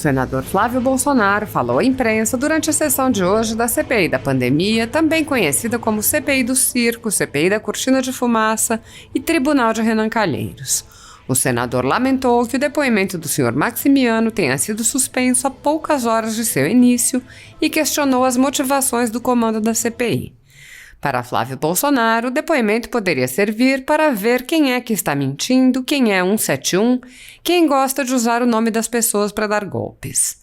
senador Flávio Bolsonaro falou à imprensa durante a sessão de hoje da CPI da pandemia, também conhecida como CPI do Circo, CPI da Cortina de Fumaça e Tribunal de Renan Calheiros. O senador lamentou que o depoimento do senhor Maximiano tenha sido suspenso a poucas horas de seu início e questionou as motivações do comando da CPI. Para Flávio Bolsonaro, o depoimento poderia servir para ver quem é que está mentindo, quem é 171, quem gosta de usar o nome das pessoas para dar golpes.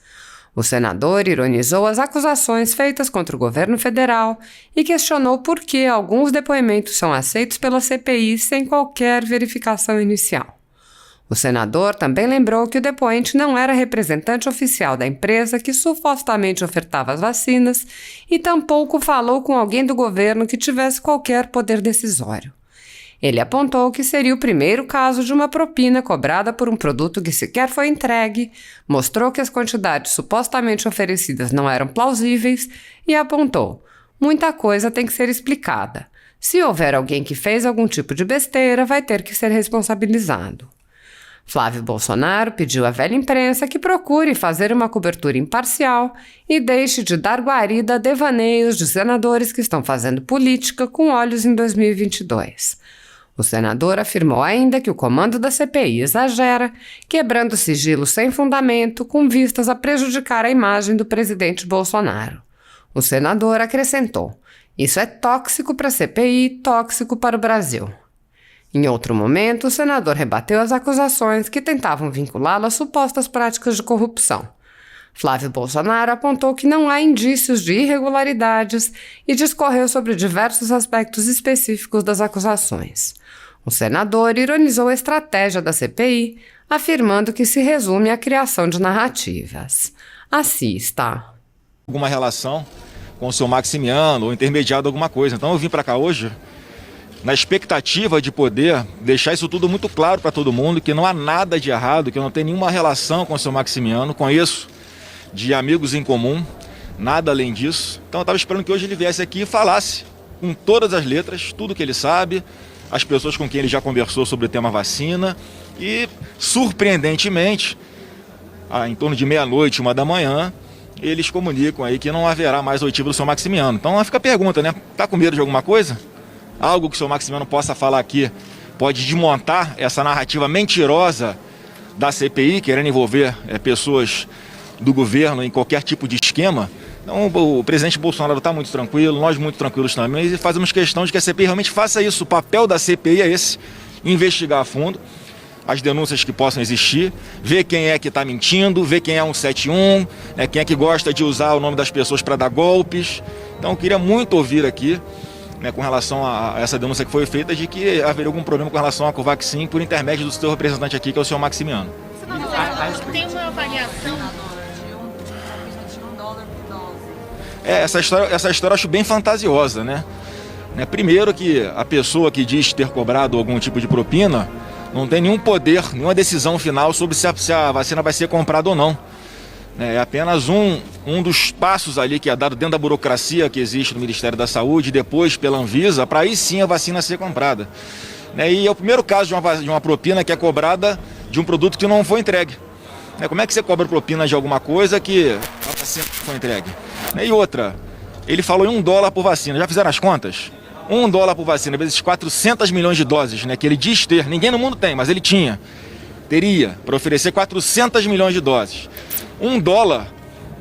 O senador ironizou as acusações feitas contra o governo federal e questionou por que alguns depoimentos são aceitos pela CPI sem qualquer verificação inicial. O senador também lembrou que o depoente não era representante oficial da empresa que supostamente ofertava as vacinas e tampouco falou com alguém do governo que tivesse qualquer poder decisório. Ele apontou que seria o primeiro caso de uma propina cobrada por um produto que sequer foi entregue, mostrou que as quantidades supostamente oferecidas não eram plausíveis e apontou: muita coisa tem que ser explicada. Se houver alguém que fez algum tipo de besteira, vai ter que ser responsabilizado. Flávio Bolsonaro pediu à velha imprensa que procure fazer uma cobertura imparcial e deixe de dar guarida a devaneios de senadores que estão fazendo política com olhos em 2022. O senador afirmou ainda que o comando da CPI exagera, quebrando sigilo sem fundamento com vistas a prejudicar a imagem do presidente Bolsonaro. O senador acrescentou: isso é tóxico para a CPI, tóxico para o Brasil. Em outro momento, o senador rebateu as acusações que tentavam vinculá-lo a supostas práticas de corrupção. Flávio Bolsonaro apontou que não há indícios de irregularidades e discorreu sobre diversos aspectos específicos das acusações. O senador ironizou a estratégia da CPI, afirmando que se resume à criação de narrativas. Assista. Alguma relação com o seu Maximiano ou intermediado alguma coisa. Então eu vim para cá hoje na expectativa de poder deixar isso tudo muito claro para todo mundo, que não há nada de errado, que eu não tenho nenhuma relação com o seu Maximiano, conheço de amigos em comum, nada além disso. Então eu estava esperando que hoje ele viesse aqui e falasse com todas as letras, tudo que ele sabe, as pessoas com quem ele já conversou sobre o tema vacina e, surpreendentemente, em torno de meia-noite, 1h, eles comunicam aí que não haverá mais oitiva do seu Maximiano. Então fica a pergunta, né? Tá com medo de alguma coisa? Algo que o senhor Maximiano possa falar aqui pode desmontar essa narrativa mentirosa da CPI, querendo envolver pessoas do governo em qualquer tipo de esquema. Então o presidente Bolsonaro está muito tranquilo, nós muito tranquilos também, e fazemos questão de que a CPI realmente faça isso. O papel da CPI é esse: investigar a fundo as denúncias que possam existir, ver quem é que está mentindo, ver quem é 171, quem é que gosta de usar o nome das pessoas para dar golpes. Então eu queria muito ouvir aqui, com relação a essa denúncia que foi feita, de que haveria algum problema com relação à Covaxin por intermédio do seu representante aqui, que é o senhor Maximiano. Tem uma avaliação de $1 por dose. Essa história eu acho bem fantasiosa, né? Primeiro que a pessoa que diz ter cobrado algum tipo de propina não tem nenhum poder, nenhuma decisão final sobre se a vacina vai ser comprada ou não. É apenas um dos passos ali que é dado dentro da burocracia que existe no Ministério da Saúde, depois pela Anvisa, para aí sim a vacina ser comprada. E é o primeiro caso de uma propina que é cobrada de um produto que não foi entregue. Como é que você cobra propina de alguma coisa que a vacina não foi entregue? E outra, ele falou em $1 por vacina. Já fizeram as contas? $1 por vacina, vezes 400 milhões de doses, que ele diz ter. Ninguém no mundo tem, mas ele teria para oferecer 400 milhões de doses. $1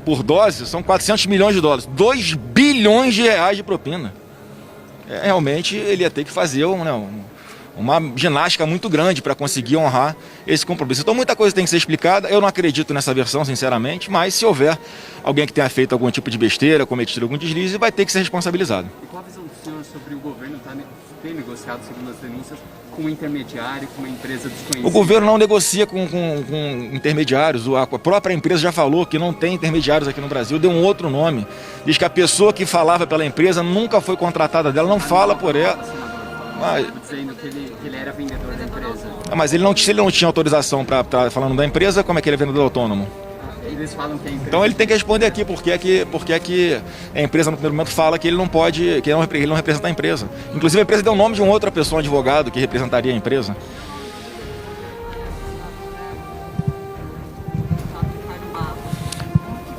por dose são 400 milhões de dólares, 2 bilhões de reais de propina. Realmente ele ia ter que fazer uma ginástica muito grande para conseguir honrar esse compromisso. Então muita coisa tem que ser explicada. Eu não acredito nessa versão, sinceramente, mas se houver alguém que tenha feito algum tipo de besteira, cometido algum deslize, vai ter que ser responsabilizado. E qual a visão do senhor sobre o governo ter negociado, segundo as denúncias, com um intermediário, com uma empresa desconhecida? O governo não negocia com intermediários. A própria empresa já falou que não tem intermediários aqui no Brasil, deu um outro nome. Diz que a pessoa que falava pela empresa nunca foi contratada dela, não fala por ela. Dizendo que ele era vendedor da empresa. Mas se ele não tinha autorização para estar falando da empresa, como é que ele é vendedor autônomo? Eles falam que a empresa... Então ele tem que responder aqui porque é que a empresa no primeiro momento fala que ele não pode, que ele não representa a empresa. Inclusive a empresa deu o nome de uma outra pessoa, um advogado, que representaria a empresa.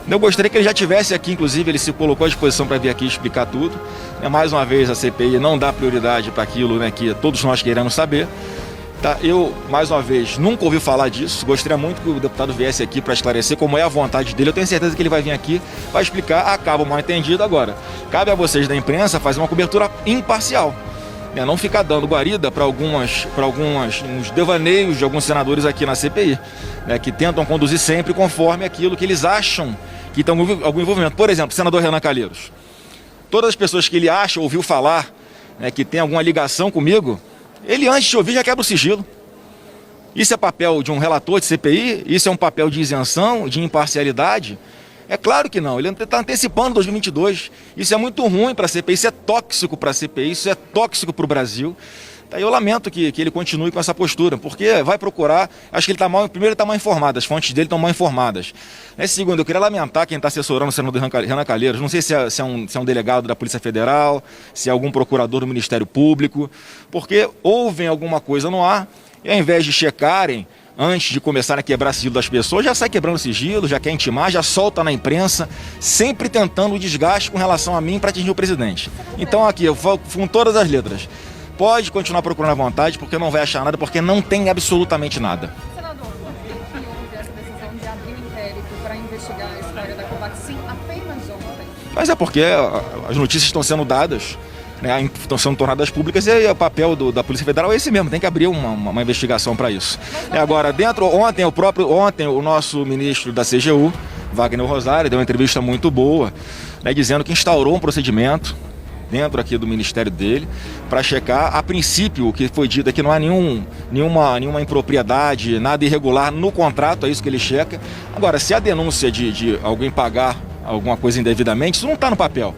Eu gostaria que ele já tivesse aqui, inclusive ele se colocou à disposição para vir aqui explicar tudo. Mais uma vez a CPI não dá prioridade para aquilo, né, que todos nós queremos saber. Tá, eu, mais uma vez, nunca ouvi falar disso. Gostaria muito que o deputado viesse aqui para esclarecer como é a vontade dele. Eu tenho certeza que ele vai vir aqui, vai explicar, acaba o mal entendido. Agora, cabe a vocês da imprensa fazer uma cobertura imparcial, né? Não ficar dando guarida para uns devaneios de alguns senadores aqui na CPI, né, que tentam conduzir sempre conforme aquilo que eles acham que tem algum envolvimento. Por exemplo, o senador Renan Calheiros. Todas as pessoas que ele acha, ouviu falar, né, que tem alguma ligação comigo, ele antes de ouvir já quebra o sigilo. Isso é papel de um relator de CPI? Isso é um papel de isenção, de imparcialidade? É claro que não, ele está antecipando 2022. Isso é muito ruim para a CPI, isso é tóxico para a CPI, isso é tóxico para o Brasil. Eu lamento que ele continue com essa postura, porque vai procurar, acho que ele está mal, primeiro ele está mal informado, as fontes dele estão mal informadas. Segundo, eu queria lamentar quem está assessorando o senador Renan Calheiros, não sei se é um delegado da Polícia Federal, se é algum procurador do Ministério Público, porque ouvem alguma coisa no ar e ao invés de checarem, antes de começar a quebrar sigilo das pessoas, já sai quebrando sigilo, já quer intimar, já solta na imprensa, sempre tentando o desgaste com relação a mim para atingir o presidente. Então aqui, eu falo com todas as letras. Pode continuar procurando à vontade, porque não vai achar nada, porque não tem absolutamente nada. Senador, por que houve essa decisão de abrir um inquérito para investigar a história da Covaxin apenas ontem? Mas é porque as notícias estão sendo dadas, né, estão sendo tornadas públicas, e o papel da Polícia Federal é esse mesmo, tem que abrir uma investigação para isso. Agora, ontem o nosso ministro da CGU, Wagner Rosário, deu uma entrevista muito boa, né, dizendo que instaurou um procedimento dentro aqui do ministério dele, para checar, a princípio, o que foi dito é que não há nenhuma impropriedade, nada irregular no contrato, é isso que ele checa. Agora, se a denúncia de alguém pagar alguma coisa indevidamente, isso não está no papel.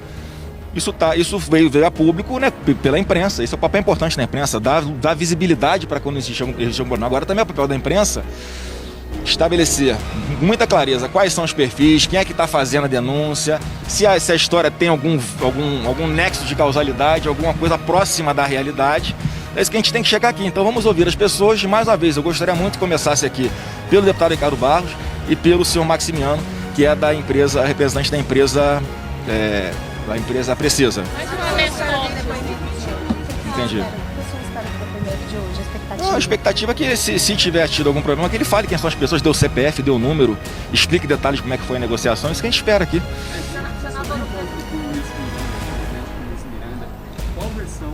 Isso veio a público, né, pela imprensa. Isso é um papel importante na imprensa, dar visibilidade para quando existe algum. Agora também é o papel da imprensa estabelecer com muita clareza quais são os perfis, quem é que está fazendo a denúncia, se a história tem algum nexo de causalidade, alguma coisa próxima da realidade. É isso que a gente tem que chegar aqui. Então vamos ouvir as pessoas. Mais uma vez, eu gostaria muito que começasse aqui pelo deputado Ricardo Barros e pelo senhor Maximiano, que é da empresa, representante da empresa Precisa. Entendi. Não, a expectativa é que, se tiver tido algum problema, que ele fale quem são as pessoas, dê o CPF, dê o número, explique detalhes de como é que foi a negociação. Isso que a gente espera aqui. Qual versão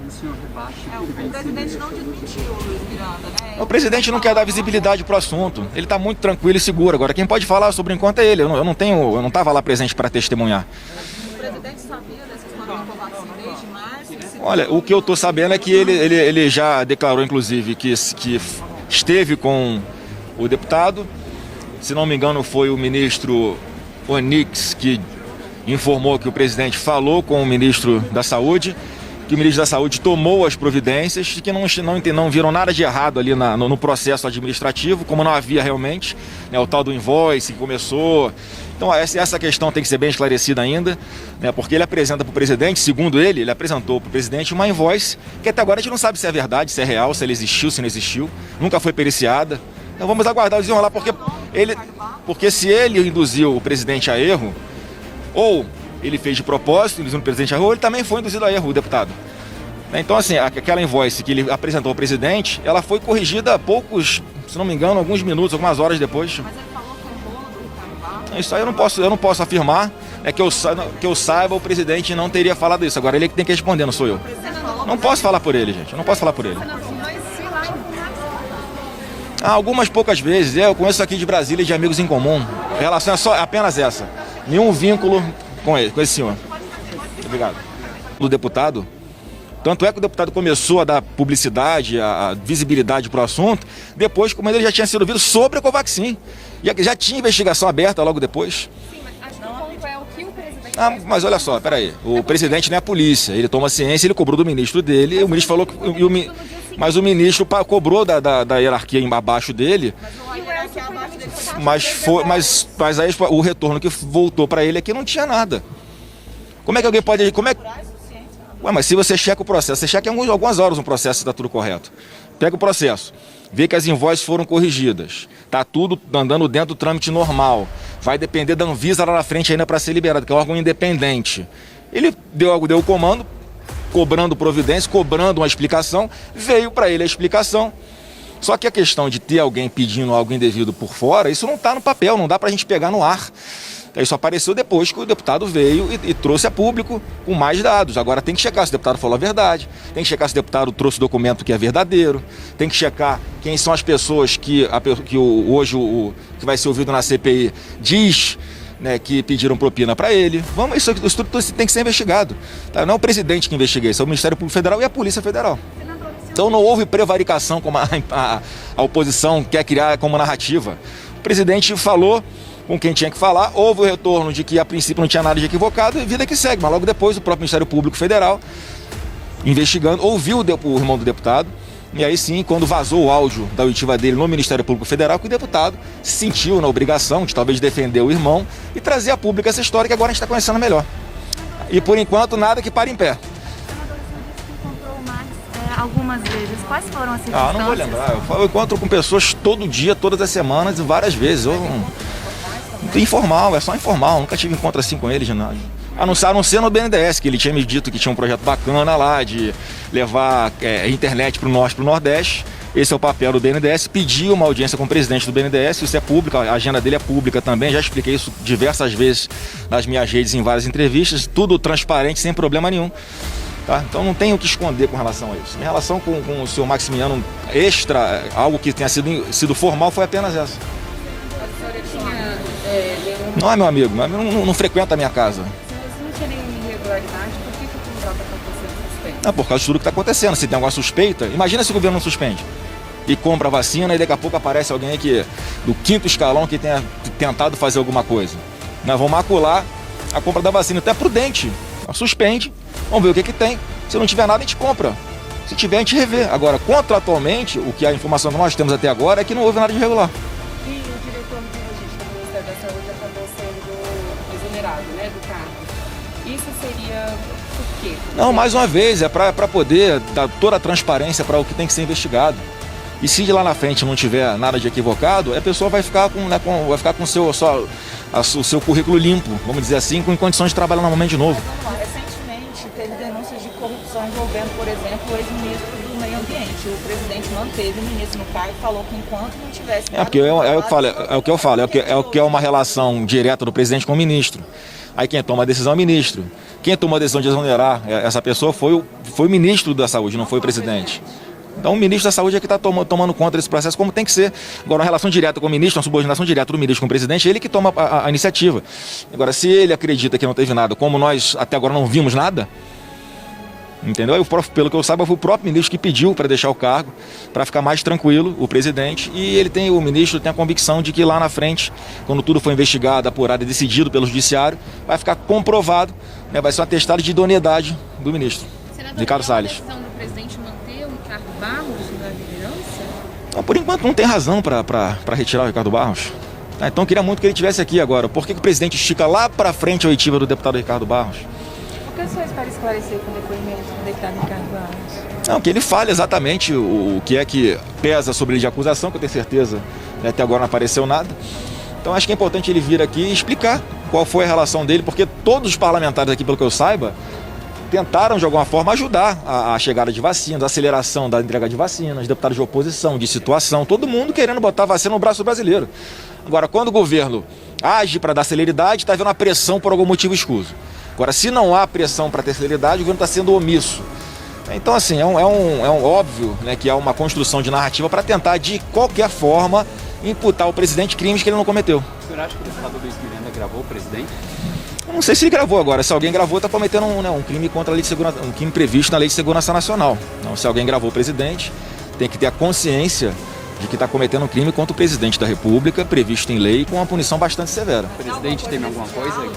o senhor rebate? O presidente não desmentiu, Luiz Miranda, né? O presidente não quer dar visibilidade para o assunto. Ele está muito tranquilo e seguro. Agora, quem pode falar sobre o enquanto é ele. Eu não estava lá presente para testemunhar. O presidente sabia dessa história da Covaxin desde março? Olha, o que eu estou sabendo é que ele já declarou, inclusive, que esteve com o deputado. Se não me engano, foi o ministro Onix que informou que o presidente falou com o ministro da Saúde, que o ministro da Saúde tomou as providências, que não viram nada de errado ali no processo administrativo, como não havia realmente, né, o tal do invoice que começou. Então essa questão tem que ser bem esclarecida ainda, né, porque ele apresenta para o presidente, segundo ele apresentou para o presidente uma invoice que até agora a gente não sabe se é verdade, se é real, se ela existiu, se não existiu, nunca foi periciada. Então vamos aguardar o desenrolar, porque se ele induziu o presidente a erro, ou ele fez de propósito, induzindo o presidente a erro, ou ele também foi induzido a erro, o deputado. Então, assim, aquela invoice que ele apresentou ao presidente, ela foi corrigida há poucos, se não me engano, alguns minutos, algumas horas depois. Mas ele falou que foi bolo do Ricardo Barros? Isso aí eu não posso afirmar, que eu saiba, o presidente não teria falado isso. Agora ele é que tem que responder, não sou eu. Não posso falar por ele, gente, eu não posso falar por ele. Algumas poucas vezes, eu conheço aqui de Brasília de amigos em comum. A relação é apenas essa. Nenhum vínculo com esse senhor. Obrigado. Do deputado, tanto é que o deputado começou a dar publicidade, a visibilidade para o assunto, depois, como ele já tinha sido ouvido sobre a Covaxin. Já tinha investigação aberta logo depois. Sim, mas acho que o ponto é o que o presidente... Mas olha só, peraí. O presidente não é a polícia. Ele toma ciência, ele cobrou do ministro dele, e o ministro falou que... Mas o ministro cobrou da hierarquia abaixo dele, mas aí o retorno que voltou para ele é que não tinha nada. Como é que alguém pode... Mas se você checa o processo, você checa em algumas horas um processo se está tudo correto. Pega o processo, vê que as invoices foram corrigidas, está tudo andando dentro do trâmite normal, vai depender da Anvisa lá na frente ainda para ser liberado, que é um órgão independente. Ele deu o comando, cobrando providência, cobrando uma explicação, veio para ele a explicação. Só que a questão de ter alguém pedindo algo indevido por fora, isso não está no papel, não dá para a gente pegar no ar. Isso apareceu depois que o deputado veio e trouxe a público com mais dados. Agora tem que checar se o deputado falou a verdade, tem que checar se o deputado trouxe o documento que é verdadeiro, tem que checar quem são as pessoas que hoje que vai ser ouvido na CPI diz, né, que pediram propina para ele. Isso tudo tem que ser investigado. Tá? Não é o presidente que investiga isso, é o Ministério Público Federal e a Polícia Federal. Então não houve prevaricação como a oposição quer criar como narrativa. O presidente falou com quem tinha que falar, houve o retorno de que a princípio não tinha nada de equivocado e vida que segue, mas logo depois o próprio Ministério Público Federal, investigando, ouviu o irmão do deputado, e aí sim, quando vazou o áudio da oitiva dele no Ministério Público Federal, que o deputado se sentiu na obrigação de talvez defender o irmão e trazer a público essa história que agora a gente está conhecendo melhor. E por enquanto nada que pare em pé. Algumas vezes. Quais foram as circunstâncias? Não vou lembrar. Eu encontro com pessoas todo dia, todas as semanas e várias vezes. Informal, é só informal. Nunca tive encontro assim com ele de nada. A não ser no BNDES, que ele tinha me dito que tinha um projeto bacana lá de levar internet para o norte e para o nordeste. Esse é o papel do BNDES. Pedi uma audiência com o presidente do BNDES, isso é público, a agenda dele é pública também. Já expliquei isso diversas vezes nas minhas redes, em várias entrevistas. Tudo transparente, sem problema nenhum. Tá? Então não tenho o que esconder com relação a isso. Em relação com o senhor Maximiano, algo que tenha sido formal, foi apenas essa. Não é meu amigo, não frequenta a minha casa. Se não tinha nenhuma irregularidade, por que o contrato está sendo suspenso? Por causa de tudo que está acontecendo. Se tem alguma suspeita, imagina se o governo não suspende. E compra a vacina e daqui a pouco aparece alguém aqui do 5º escalão que tenha tentado fazer alguma coisa. Nós vamos macular a compra da vacina. Então é prudente. Suspende, vamos ver o que tem. Se não tiver nada, a gente compra. Se tiver, a gente revê. Agora, contratualmente, a informação que nós temos até agora é que não houve nada de irregular. E o diretor de logística do Ministério da Saúde acabou sendo exonerado, né, do cargo. Isso seria por quê? Não, mais uma vez, é para poder dar toda a transparência para o que tem que ser investigado. E se de lá na frente não tiver nada de equivocado, a pessoa vai ficar com o seu currículo limpo, vamos dizer assim, com condições de trabalhar normalmente de novo. Recentemente teve denúncias de corrupção envolvendo, por exemplo, o ex-ministro do Meio Ambiente. O presidente manteve o ministro no cargo e falou que enquanto não tivesse... É o que é uma relação direta do presidente com o ministro. Aí quem toma a decisão é o ministro. Quem tomou a decisão de exonerar essa pessoa foi o ministro da Saúde, não foi o presidente. Então o ministro da Saúde é que está tomando conta desse processo como tem que ser. Agora, uma relação direta com o ministro, uma subordinação direta do ministro com o presidente, ele que toma a iniciativa. Agora, se ele acredita que não teve nada, como nós até agora não vimos nada, entendeu? Pelo que eu saiba, foi o próprio ministro que pediu para deixar o cargo, para ficar mais tranquilo, o presidente, e o ministro tem a convicção de que lá na frente, quando tudo for investigado, apurado e decidido pelo judiciário, vai ficar comprovado, né, vai ser um atestado de idoneidade do ministro, Ricardo Salles. A decisão do presidente manter o Ricardo Barros na liderança? Por enquanto não tem razão para retirar o Ricardo Barros. Então eu queria muito que ele estivesse aqui agora. Por que o presidente estica lá para frente a oitiva do deputado Ricardo Barros? O que o senhor espera esclarecer com o depoimento do deputado Ricardo Barros? Não, que ele fale exatamente o que é que pesa sobre ele de acusação, que eu tenho certeza, né, até agora não apareceu nada. Então acho que é importante ele vir aqui e explicar qual foi a relação dele, porque todos os parlamentares aqui, pelo que eu saiba, tentaram de alguma forma ajudar a chegada de vacinas, a aceleração da entrega de vacinas, deputados de oposição, de situação, todo mundo querendo botar vacina no braço brasileiro. Agora, quando o governo age para dar celeridade, está havendo uma pressão por algum motivo escuso. Agora, se não há pressão para ter celeridade, o governo está sendo omisso. Então, assim, é um óbvio, né, que é uma construção de narrativa para tentar, de qualquer forma, imputar ao presidente crimes que ele não cometeu. O senhor acha que o deputado Luiz Miranda gravou o presidente? Eu não sei se ele gravou agora. Se alguém gravou, está cometendo um crime contra a lei de segurança, um crime previsto na Lei de Segurança Nacional. Então, se alguém gravou o presidente, tem que ter a consciência de que está cometendo um crime contra o presidente da República, previsto em lei, com uma punição bastante severa. O presidente tem alguma coisa?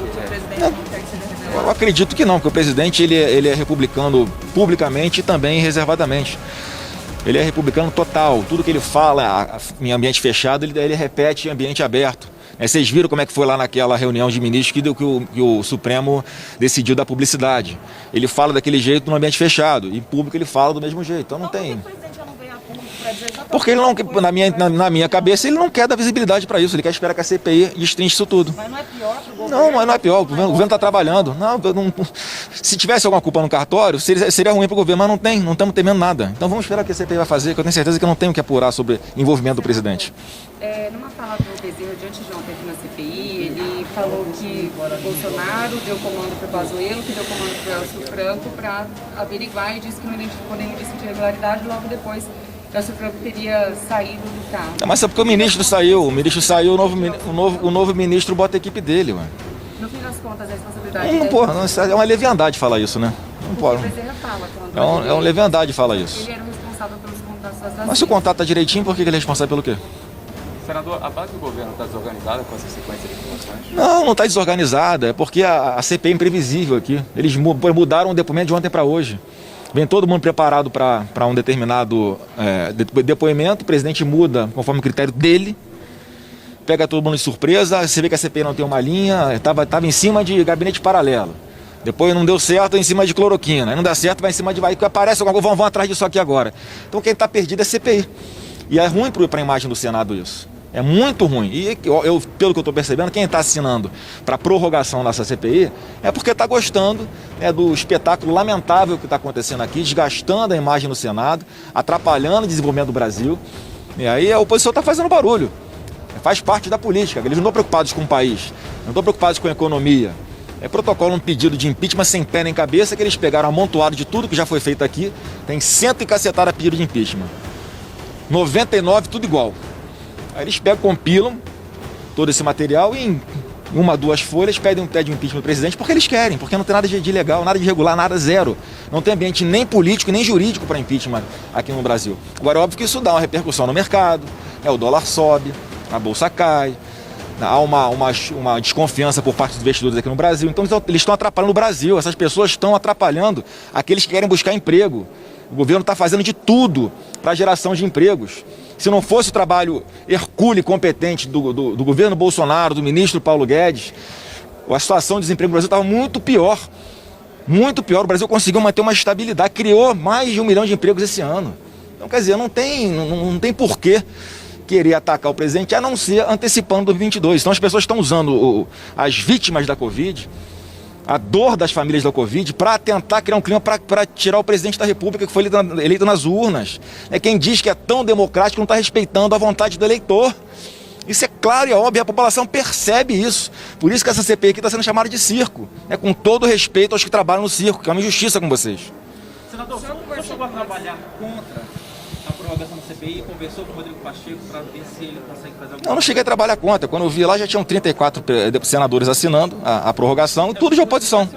Eu acredito que não, porque o presidente ele é republicano publicamente e também reservadamente. Ele é republicano total. Tudo que ele fala em ambiente fechado, ele repete em ambiente aberto. Vocês viram como é que foi lá naquela reunião de ministros que o Supremo decidiu da publicidade. Ele fala daquele jeito no ambiente fechado, e em público ele fala do mesmo jeito. Então não tem... O presidente já não veio a público para dizer exatamente. Porque ele não, na minha cabeça, ele não quer dar visibilidade para isso. Ele quer esperar que a CPI destrinche isso tudo. Mas não é pior para o governo? Não, mas não é pior. O governo está trabalhando. Se tivesse alguma culpa no cartório, seria ruim para o governo, mas não tem. Não estamos temendo nada. Então vamos esperar o que a CPI vai fazer, que eu tenho certeza que eu não tenho que apurar sobre envolvimento do presidente. Numa fala do Bezerra diante de ontem aqui na CPI, ele falou que Bolsonaro deu comando para o Pazuello, que deu comando para o Elcio Franco para averiguar, e disse que não identificou nenhum indício de irregularidade. Logo depois, Elcio Franco teria saído do cargo. Mas é porque o ministro saiu, o novo ministro bota a equipe dele, ué. No fim das contas, a responsabilidade É uma leviandade falar isso, né? Não pode. O Bezerra fala. É uma leviandade falar isso. Ele era o responsável pelos contatos das Mas se o contato está direitinho, por que ele é responsável pelo quê? Senador, a base do governo está desorganizada com essa sequência de informações? Não está desorganizada. É porque a CPI é imprevisível aqui. Eles mudaram o depoimento de ontem para hoje. Vem todo mundo preparado para um determinado depoimento, o presidente muda conforme o critério dele, pega todo mundo de surpresa, você vê que a CPI não tem uma linha, estava em cima de gabinete paralelo. Depois não deu certo, em cima de cloroquina. Aí não dá certo, vai em cima de... Vai, aparece alguma coisa, vão atrás disso aqui agora. Então quem está perdido é a CPI. E é ruim para a imagem do Senado isso. É muito ruim. E pelo que eu estou percebendo, quem está assinando para prorrogação dessa CPI é porque está gostando do espetáculo lamentável que está acontecendo aqui, desgastando a imagem do Senado, atrapalhando o desenvolvimento do Brasil. E aí a oposição está fazendo barulho. Faz parte da política. Eles não estão preocupados com o país, não estão preocupados com a economia. É protocolo um pedido de impeachment sem pé nem cabeça, que eles pegaram amontoado de tudo que já foi feito aqui. Tem 100 e cacetada pedido de impeachment. 99 tudo igual. Aí eles pegam, compilam todo esse material e em uma, duas folhas pedem um impeachment do presidente porque eles querem, porque não tem nada de ilegal, nada de irregular, nada, zero. Não tem ambiente nem político nem jurídico para impeachment aqui no Brasil. Agora é óbvio que isso dá uma repercussão no mercado, o dólar sobe, a bolsa cai, há uma desconfiança por parte dos investidores aqui no Brasil. Então eles estão atrapalhando o Brasil, essas pessoas estão atrapalhando aqueles que querem buscar emprego. O governo está fazendo de tudo para a geração de empregos. Se não fosse o trabalho hercúleo e competente do governo Bolsonaro, do ministro Paulo Guedes, a situação de desemprego no Brasil estava muito pior. Muito pior. O Brasil conseguiu manter uma estabilidade, criou mais de 1 milhão de empregos esse ano. Então, quer dizer, não tem porquê querer atacar o presidente, a não ser antecipando 2022. Então as pessoas estão usando as vítimas da Covid, a dor das famílias da Covid, para tentar criar um clima para tirar o presidente da República que foi eleito nas urnas. Quem diz que é tão democrático não está respeitando a vontade do eleitor. Isso é claro e óbvio, a população percebe isso. Por isso que essa CPI aqui está sendo chamada de circo. Com todo respeito aos que trabalham no circo, que é uma injustiça com vocês. Senador, o senhor chegou a trabalhar contra a prorrogação da CPI e conversou com o Rodrigo Pacheco para ver se ele consegue fazer alguma coisa? Eu não cheguei a trabalhar contra. Quando eu vi lá já tinham 34 senadores assinando a prorrogação e tudo de oposição.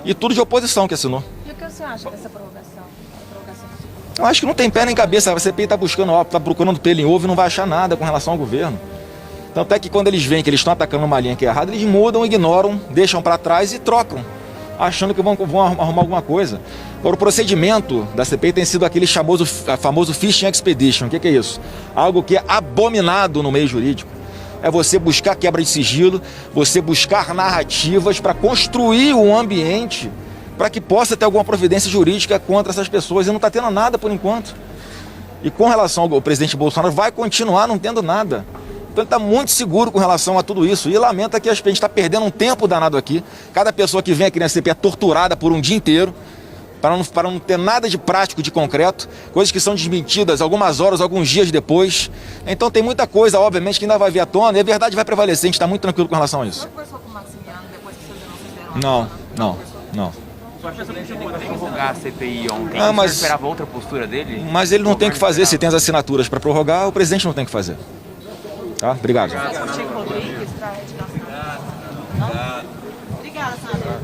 E tudo de oposição que assinou. E o que você acha dessa prorrogação? Eu acho que não tem pé nem cabeça. A CPI está procurando pelo em ovo e não vai achar nada com relação ao governo. Tanto é que quando eles veem que eles estão atacando uma linha que é errada, eles mudam, ignoram, deixam para trás e trocam, achando que vão arrumar alguma coisa. Agora, o procedimento da CPI tem sido aquele famoso Fishing Expedition. O que é isso? Algo que é abominado no meio jurídico. É você buscar quebra de sigilo, você buscar narrativas para construir um ambiente para que possa ter alguma providência jurídica contra essas pessoas. E não está tendo nada por enquanto. E com relação ao presidente Bolsonaro, vai continuar não tendo nada. Então ele está muito seguro com relação a tudo isso. E lamenta que a gente está perdendo um tempo danado aqui. Cada pessoa que vem aqui na CPI é torturada por um dia inteiro, para não ter nada de prático, de concreto, coisas que são desmentidas algumas horas, alguns dias depois. Então tem muita coisa, obviamente, que ainda vai vir à tona, e a verdade vai prevalecer, a gente está muito tranquilo com relação a isso. Você conversou com o Maximiano depois que seus denúncias deram? Não. O senhor acha que ele pode prorrogar a CPI ontem? Ah, mas... O senhor esperava outra postura dele? Mas ele não tem que fazer, se tem as assinaturas para prorrogar, o presidente não tem que fazer. Tá? Obrigado. Obrigada, senador.